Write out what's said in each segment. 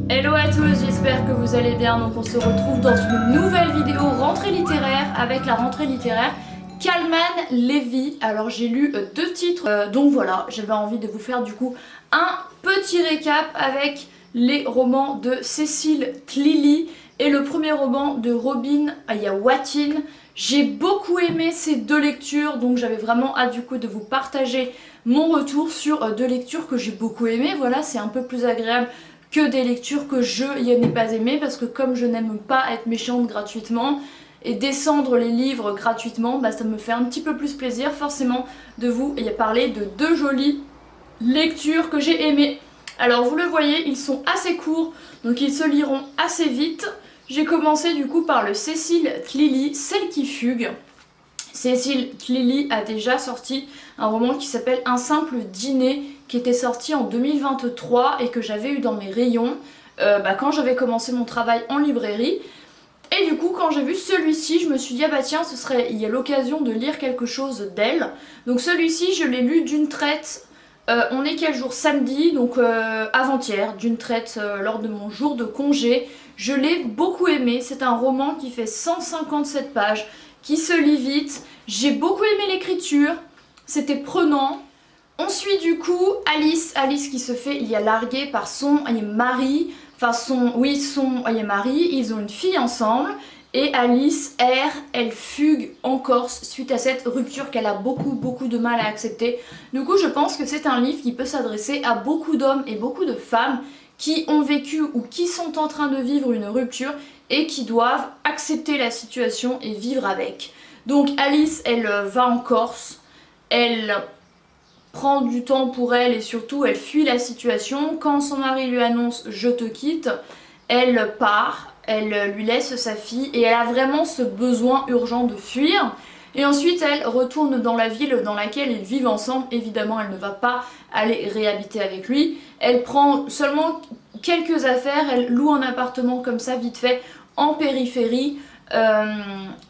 Hello à tous, j'espère que vous allez bien. Donc on se retrouve dans une nouvelle vidéo rentrée littéraire avec la rentrée littéraire Kalman Levy. Alors j'ai lu deux titres, donc voilà, j'avais envie de vous faire du coup un petit récap avec les romans de Cécile Cleary et le premier roman de Robin Ayawatin. J'ai beaucoup aimé ces deux lectures, donc j'avais vraiment hâte du coup de vous partager mon retour sur deux lectures que j'ai beaucoup aimées. Voilà, c'est un peu plus agréable que des lectures que je n'ai pas aimées, parce que comme je n'aime pas être méchante gratuitement et descendre les livres gratuitement, bah ça me fait un petit peu plus plaisir forcément de vous parler de deux jolies lectures que j'ai aimées. Alors vous le voyez, ils sont assez courts, donc ils se liront assez vite. J'ai commencé du coup par le Cécile Cleary, Celle qui fugue. Cécile Cleary a déjà sorti un roman qui s'appelle Un simple dîner, qui était sorti en 2023 et que j'avais eu dans mes rayons quand j'avais commencé mon travail en librairie. Et du coup quand j'ai vu celui-ci, je me suis dit ah bah tiens, il y a l'occasion de lire quelque chose d'elle. Donc celui-ci je l'ai lu d'une traite. On est quel jour? Samedi, donc avant-hier, d'une traite lors de mon jour de congé. Je l'ai beaucoup aimé, c'est un roman qui fait 157 pages, qui se lit vite. J'ai beaucoup aimé l'écriture, c'était prenant. On suit du coup Alice qui se fait larguer par son mari, enfin son mari, ils ont une fille ensemble. Et Alice elle fugue en Corse suite à cette rupture qu'elle a beaucoup de mal à accepter. Du coup je pense que c'est un livre qui peut s'adresser à beaucoup d'hommes et beaucoup de femmes qui ont vécu ou qui sont en train de vivre une rupture et qui doivent accepter la situation et vivre avec. Donc Alice elle va en Corse, elle prend du temps pour elle et surtout elle fuit la situation. Quand son mari lui annonce je te quitte, elle part, elle lui laisse sa fille et elle a vraiment ce besoin urgent de fuir. Et ensuite elle retourne dans la ville dans laquelle ils vivent ensemble. Évidemment elle ne va pas aller réhabiter avec lui. Elle prend seulement quelques affaires, elle loue un appartement comme ça vite fait en périphérie.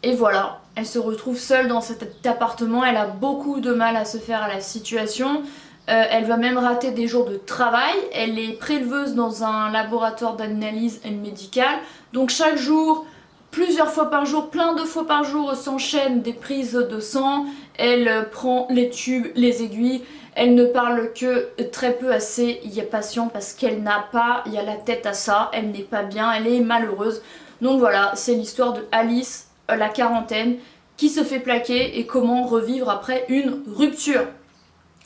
Et voilà, elle se retrouve seule dans cet appartement, elle a beaucoup de mal à se faire à la situation. Elle va même rater des jours de travail. Elle est préleveuse dans un laboratoire d'analyse médicale. Donc chaque jour, plusieurs fois par jour, plein de fois par jour s'enchaînent des prises de sang. Elle prend les tubes, les aiguilles. Elle ne parle que très peu à ses patients parce qu'elle n'a pas la tête à ça. Elle n'est pas bien, elle est malheureuse. Donc voilà, c'est l'histoire de Alice, la quarantaine, qui se fait plaquer et comment revivre après une rupture.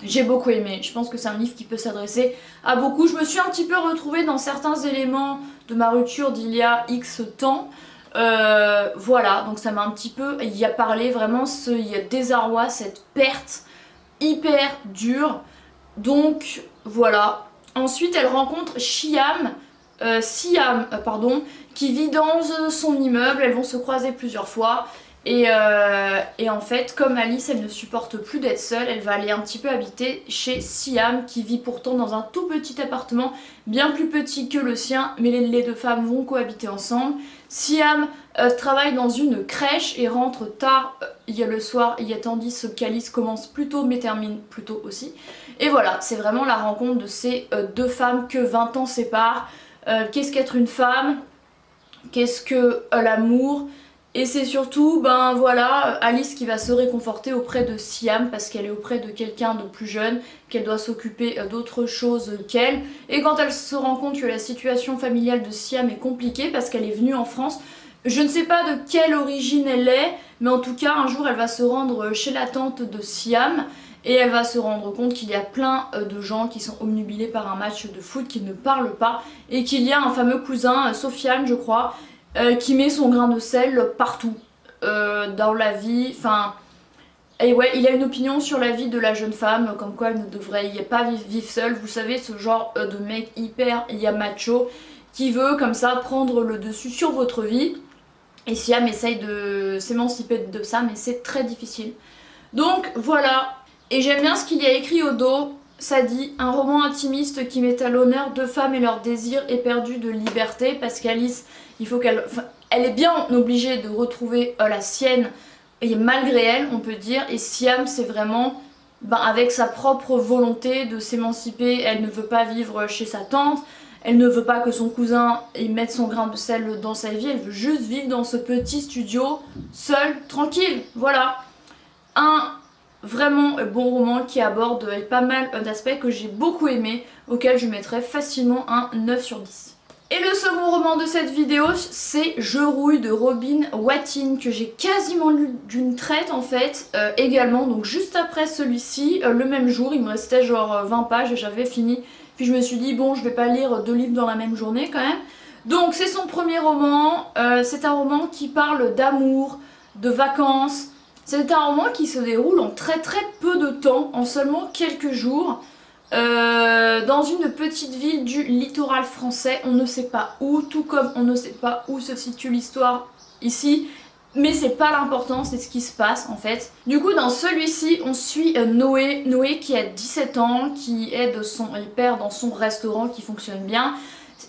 J'ai beaucoup aimé, je pense que c'est un livre qui peut s'adresser à beaucoup. Je me suis un petit peu retrouvée dans certains éléments de ma rupture d'il y a X temps. Voilà, donc ça m'a un petit peu parlé vraiment ce désarroi, cette perte hyper dure. Donc voilà. Ensuite elle rencontre Siam, qui vit dans son immeuble. Elles vont se croiser plusieurs fois. Et en fait, comme Alice, elle ne supporte plus d'être seule, elle va aller un petit peu habiter chez Siam, qui vit pourtant dans un tout petit appartement, bien plus petit que le sien, mais les deux femmes vont cohabiter ensemble. Siam travaille dans une crèche et rentre tard le soir, tandis qu'Alice commence plus tôt mais termine plus tôt aussi. Et voilà, c'est vraiment la rencontre de ces deux femmes que 20 ans séparent. Qu'est-ce qu'être une femme? Qu'est-ce que l'amour? Et c'est surtout, Alice qui va se réconforter auprès de Siam parce qu'elle est auprès de quelqu'un de plus jeune, qu'elle doit s'occuper d'autre chose qu'elle. Et quand elle se rend compte que la situation familiale de Siam est compliquée parce qu'elle est venue en France, je ne sais pas de quelle origine elle est, mais en tout cas un jour elle va se rendre chez la tante de Siam et elle va se rendre compte qu'il y a plein de gens qui sont obnubilés par un match de foot, qui ne parlent pas, et qu'il y a un fameux cousin, Sofiane je crois, qui met son grain de sel partout dans la vie. Enfin, et ouais, il a une opinion sur la vie de la jeune femme, comme quoi elle ne devrait pas vivre seule. Vous savez, ce genre de mec hyper macho qui veut comme ça prendre le dessus sur votre vie. Et Siam essaye de s'émanciper de ça, mais c'est très difficile. Donc voilà, et j'aime bien ce qu'il y a écrit au dos. Ça dit un roman intimiste qui met à l'honneur deux femmes et leur désir éperdu de liberté, parce qu'Alice, elle est bien obligée de retrouver la sienne, et malgré elle, on peut dire. Et Siam, c'est vraiment avec sa propre volonté de s'émanciper. Elle ne veut pas vivre chez sa tante, Elle ne veut pas que son cousin y mette son grain de sel dans sa vie, elle veut juste vivre dans ce petit studio, seule, tranquille, voilà. Un vraiment bon roman qui aborde pas mal d'aspects que j'ai beaucoup aimé, auquel je mettrais facilement un 9 sur 10. Et le second roman de cette vidéo, c'est Je rouille de Robin Wattin, que j'ai quasiment lu d'une traite en fait, également, donc juste après celui-ci, le même jour, il me restait genre 20 pages et j'avais fini. Puis je me suis dit bon, je vais pas lire 2 livres dans la même journée quand même. Donc c'est son premier roman, c'est un roman qui parle d'amour, de vacances. C'est un roman qui se déroule en très peu de temps, en seulement quelques jours. Dans une petite ville du littoral français, on ne sait pas où, tout comme on ne sait pas où se situe l'histoire ici, mais c'est pas l'important, c'est ce qui se passe en fait. Du coup dans celui-ci on suit Noé qui a 17 ans, qui aide son père dans son restaurant qui fonctionne bien.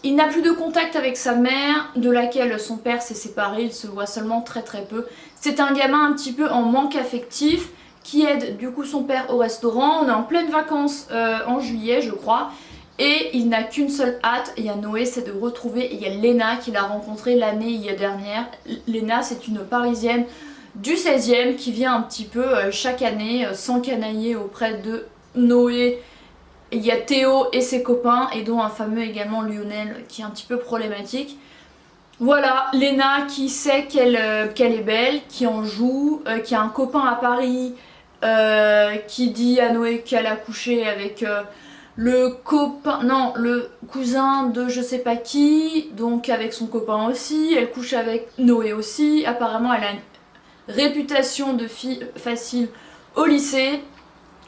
Il n'a plus de contact avec sa mère, de laquelle son père s'est séparé, il se voit seulement très peu. C'est un gamin un petit peu en manque affectif, qui aide du coup son père au restaurant. On est en pleine vacances en juillet je crois, et il n'a qu'une seule hâte, il y a Noé, c'est de retrouver, et il y a Léna qu'il a rencontrée l'année dernière. Léna c'est une parisienne du 16e qui vient un petit peu chaque année s'encanailler auprès de Noé. Il y a Théo et ses copains, et dont un fameux également Lionel qui est un petit peu problématique. Voilà, Léna qui sait qu'elle est belle, qui en joue, qui a un copain à Paris, qui dit à Noé qu'elle a couché avec le cousin de je sais pas qui, donc avec son copain aussi, elle couche avec Noé aussi. Apparemment elle a une réputation de fille facile au lycée,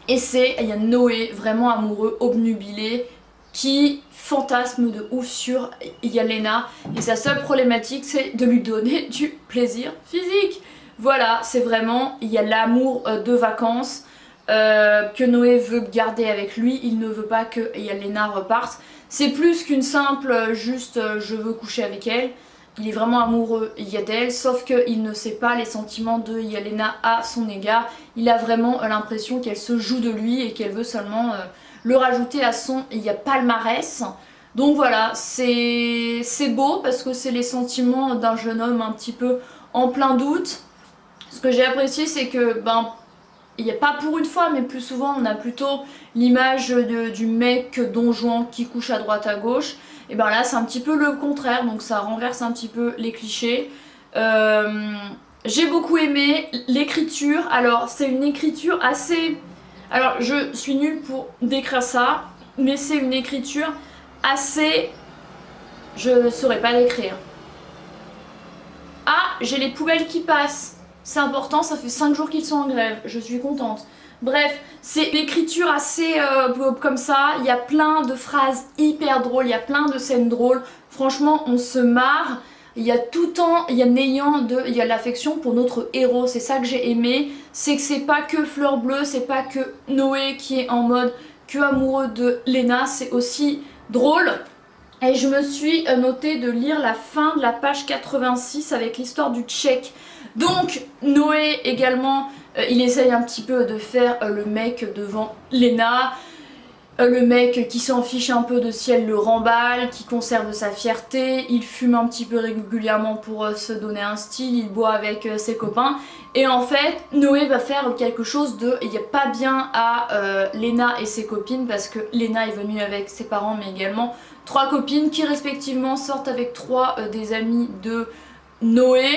et il y a Noé vraiment amoureux, obnubilé, qui fantasme de ouf sur Yelena, et sa seule problématique c'est de lui donner du plaisir physique. Voilà, c'est vraiment, il y a l'amour de vacances que Noé veut garder avec lui, il ne veut pas que Yelena reparte. C'est plus qu'une simple juste je veux coucher avec elle. Il est vraiment amoureux d'elle, sauf qu'il ne sait pas les sentiments de Yelena à son égard. Il a vraiment l'impression qu'elle se joue de lui et qu'elle veut seulement le rajouter à son palmarès. Donc voilà, c'est beau parce que c'est les sentiments d'un jeune homme un petit peu en plein doute. Ce que j'ai apprécié, c'est que il n'y a pas pour une fois, mais plus souvent on a plutôt l'image du mec Don Juan qui couche à droite à gauche. Et ben là c'est un petit peu le contraire, donc ça renverse un petit peu les clichés. J'ai beaucoup aimé l'écriture. Alors c'est une écriture assez... Alors je suis nulle pour décrire ça, mais c'est une écriture assez... Je ne saurais pas l'écrire. Ah, j'ai les poubelles qui passent. C'est important, ça fait 5 jours qu'ils sont en grève, je suis contente. Bref, c'est une écriture assez comme ça, il y a plein de phrases hyper drôles, il y a plein de scènes drôles. Franchement, on se marre. Il y a tout le temps, il y a il y a l'affection pour notre héros, c'est ça que j'ai aimé. C'est que c'est pas que Fleur Bleue, c'est pas que Noé qui est en mode que amoureux de Léna, c'est aussi drôle. Et je me suis noté de lire la fin de la page 86 avec l'histoire du Tchèque. Donc Noé également, il essaye un petit peu de faire le mec devant Léna. Le mec qui s'en fiche un peu de si elle le remballe, qui conserve sa fierté, il fume un petit peu régulièrement pour se donner un style, il boit avec ses copains. Et en fait, Noé va faire quelque chose de... Il n'y a pas bien à Léna et ses copines, parce que Léna est venue avec ses parents, mais également 3 copines qui respectivement sortent avec 3 des amis de Noé.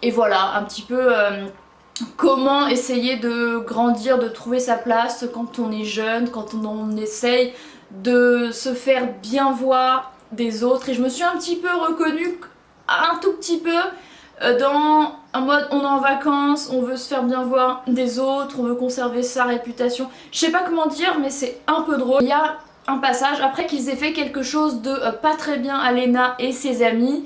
Et voilà, un petit peu... comment essayer de grandir, de trouver sa place quand on est jeune, quand on essaye de se faire bien voir des autres. Et je me suis un petit peu reconnue, un tout petit peu, dans un mode on est en vacances, on veut se faire bien voir des autres, on veut conserver sa réputation. Je sais pas comment dire, mais c'est un peu drôle. Il y a un passage, après qu'ils aient fait quelque chose de pas très bien à Léna et ses amis.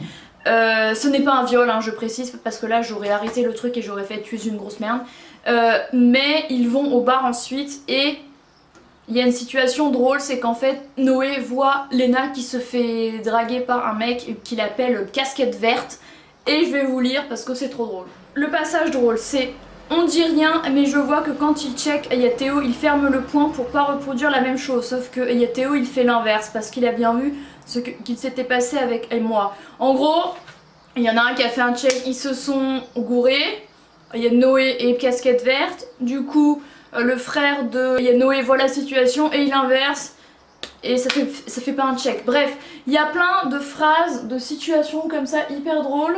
Ce n'est pas un viol, hein, je précise, parce que là j'aurais arrêté le truc et j'aurais fait tu es une grosse merde. Mais ils vont au bar ensuite et il y a une situation drôle, c'est qu'en fait Noé voit Léna qui se fait draguer par un mec qu'il appelle casquette verte. Et je vais vous lire parce que c'est trop drôle. Le passage drôle, c'est On dit rien, mais je vois que quand il check Ayateo, il ferme le point pour pas reproduire la même chose. Sauf que Ayateo, il fait l'inverse parce qu'il a bien vu ce qu'il s'était passé avec moi. En gros, il y en a un qui a fait un check, ils se sont gourés. Il y a Noé et Casquette Verte. Du coup, le frère de Noé voit la situation et il inverse. Et ça fait pas un check. Bref, il y a plein de phrases, de situations comme ça hyper drôles.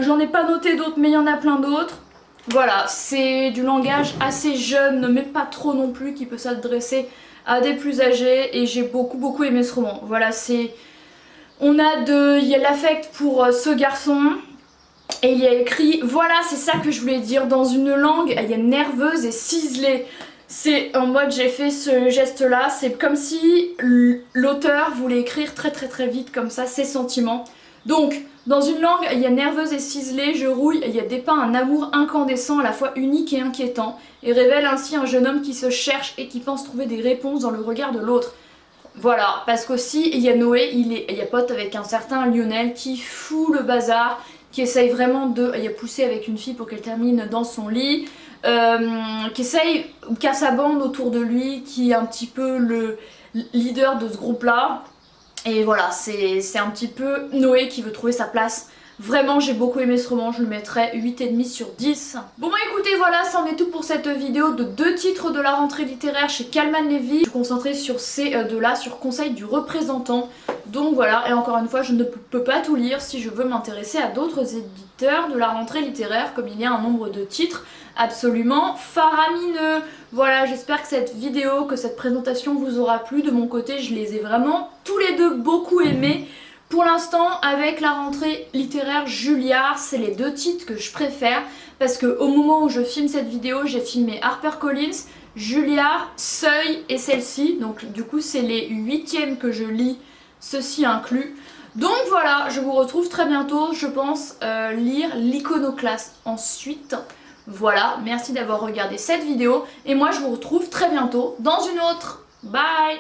J'en ai pas noté d'autres, mais il y en a plein d'autres. Voilà, c'est du langage assez jeune, mais pas trop non plus, qui peut s'adresser à des plus âgés. Et j'ai beaucoup aimé ce roman. Voilà, c'est... Il y a l'affect pour ce garçon. Et il y a écrit, voilà, c'est ça que je voulais dire, dans une langue, il y a nerveuse et ciselée. C'est en mode, j'ai fait ce geste là, c'est comme si l'auteur voulait écrire très vite comme ça ses sentiments. Donc, dans une langue, il y a nerveuse et ciselée, je rouille, il y a dépeint un amour incandescent à la fois unique et inquiétant, et révèle ainsi un jeune homme qui se cherche et qui pense trouver des réponses dans le regard de l'autre. Voilà, parce qu'aussi, il y a Noé, il y a pote avec un certain Lionel qui fout le bazar, qui essaye vraiment de pousser avec une fille pour qu'elle termine dans son lit, qui essaye, qui a sa bande autour de lui, qui est un petit peu le leader de ce groupe-là. Et voilà, c'est un petit peu Noé qui veut trouver sa place. Vraiment, j'ai beaucoup aimé ce roman, je le mettrais 8,5 sur 10. Bon bah écoutez, voilà, ça en est tout pour cette vidéo de 2 titres de la rentrée littéraire chez Kalman Levy. Je suis concentrée sur ces deux-là, sur Conseil du représentant. Donc voilà, et encore une fois, je ne peux pas tout lire si je veux m'intéresser à d'autres éditeurs de la rentrée littéraire, comme il y a un nombre de titres absolument faramineux. Voilà, j'espère que cette vidéo, que cette présentation vous aura plu. De mon côté, je les ai vraiment tous les deux beaucoup aimés. Pour l'instant, avec la rentrée littéraire Julliard, c'est les 2 titres que je préfère parce qu'au moment où je filme cette vidéo, j'ai filmé HarperCollins, Julliard, Seuil et celle-ci. Donc du coup, c'est les 8e que je lis, ceci inclus. Donc voilà, je vous retrouve très bientôt, je pense lire l'Iconoclaste ensuite. Voilà, merci d'avoir regardé cette vidéo et moi je vous retrouve très bientôt dans une autre. Bye!